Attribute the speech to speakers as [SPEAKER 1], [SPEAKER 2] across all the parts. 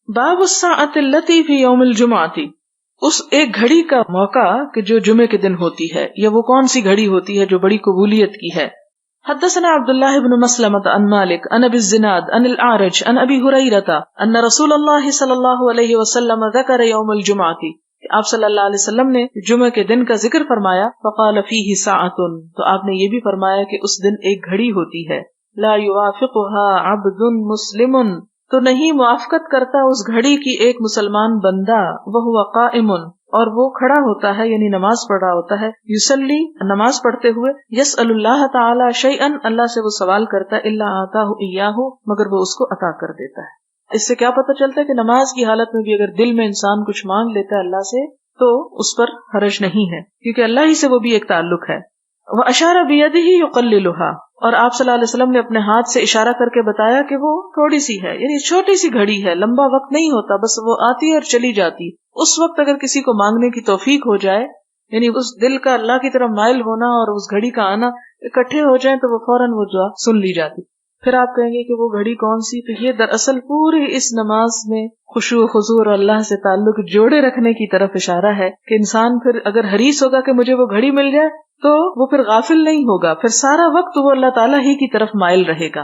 [SPEAKER 1] باب الساعۃ التی فی یوم الجمعۃ، اس ایک گھڑی کا موقع کہ جو جمعے کے دن ہوتی ہے، یا وہ کون سی گھڑی ہوتی ہے جو بڑی قبولیت کی ہے۔ حدثنا عبداللہ بن مسلمۃ عن مالک عن ابی الزناد عن الاعرج عن ابی ہریرۃ ان رسول اللہ صلی اللہ علیہ وسلم ذکر یوم الجمعۃ، آپ صلی اللہ علیہ وسلم نے جمعے کے دن کا ذکر فرمایا، فقال فیہ ساعۃ، تو آپ نے یہ بھی فرمایا کہ اس دن ایک گھڑی ہوتی ہے، لا یوافقها عبد مسلم، تو نہیں موافقت کرتا اس گھڑی کی ایک مسلمان بندہ، وہو قائم، اور وہ کھڑا ہوتا ہے یعنی نماز پڑھ رہا ہوتا ہے، یصلی، نماز پڑھتے ہوئے، یسأل اللہ تعالی شیئا، اللہ سے وہ سوال کرتا ہے، الا آتاہ ایاہ، مگر وہ اس کو عطا کر دیتا ہے۔ اس سے کیا پتہ چلتا ہے کہ نماز کی حالت میں بھی اگر دل میں انسان کچھ مانگ لیتا ہے اللہ سے تو اس پر حرج نہیں ہے، کیونکہ اللہ ہی سے وہ بھی ایک تعلق ہے۔ واشار بیدہ یقللها، اور آپ صلی اللہ علیہ وسلم نے اپنے ہاتھ سے اشارہ کر کے بتایا کہ وہ تھوڑی سی ہے، یعنی چھوٹی سی گھڑی ہے، لمبا وقت نہیں ہوتا، بس وہ آتی اور چلی جاتی۔ اس وقت اگر کسی کو مانگنے کی توفیق ہو جائے، یعنی اس دل کا اللہ کی طرف مائل ہونا اور اس گھڑی کا آنا اکٹھے ہو جائیں، تو وہ فوراً وہ دعا سن لی جاتی۔ پھر آپ کہیں گے کہ وہ گھڑی کون سی؟ تو یہ دراصل پوری اس نماز میں خشوع و خضوع اور اللہ سے تعلق جوڑے رکھنے کی طرف اشارہ ہے کہ انسان پھر اگر حریص ہوگا کہ مجھے وہ گھڑی مل جائے تو وہ پھر غافل نہیں ہوگا، پھر سارا وقت وہ اللہ تعالیٰ ہی کی طرف مائل رہے گا۔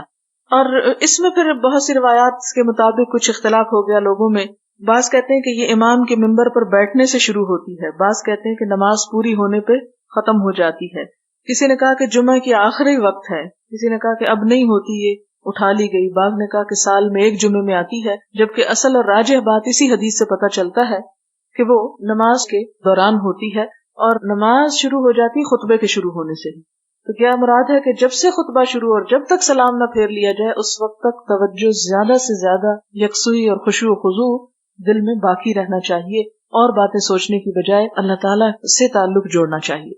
[SPEAKER 1] اور اس میں پھر بہت سی روایات کے مطابق کچھ اختلاف ہو گیا لوگوں میں۔ بعض کہتے ہیں کہ یہ امام کے منبر پر بیٹھنے سے شروع ہوتی ہے، بعض کہتے ہیں کہ نماز پوری ہونے پہ ختم ہو جاتی ہے، کسی نے کہا کہ جمعہ کی آخری وقت ہے، کسی نے کہا کہ اب نہیں ہوتی، یہ اٹھا لی گئی، بعض نے کہا کہ سال میں ایک جمعے میں آتی ہے، جبکہ اصل اور راجح بات اسی حدیث سے پتہ چلتا ہے کہ وہ نماز کے دوران ہوتی ہے، اور نماز شروع ہو جاتی خطبے کے شروع ہونے سے ہی۔ تو کیا مراد ہے کہ جب سے خطبہ شروع اور جب تک سلام نہ پھیر لیا جائے اس وقت تک توجہ زیادہ سے زیادہ یکسوئی اور خشوع و خضوع دل میں باقی رہنا چاہیے، اور باتیں سوچنے کی بجائے اللہ تعالیٰ سے تعلق جوڑنا چاہیے۔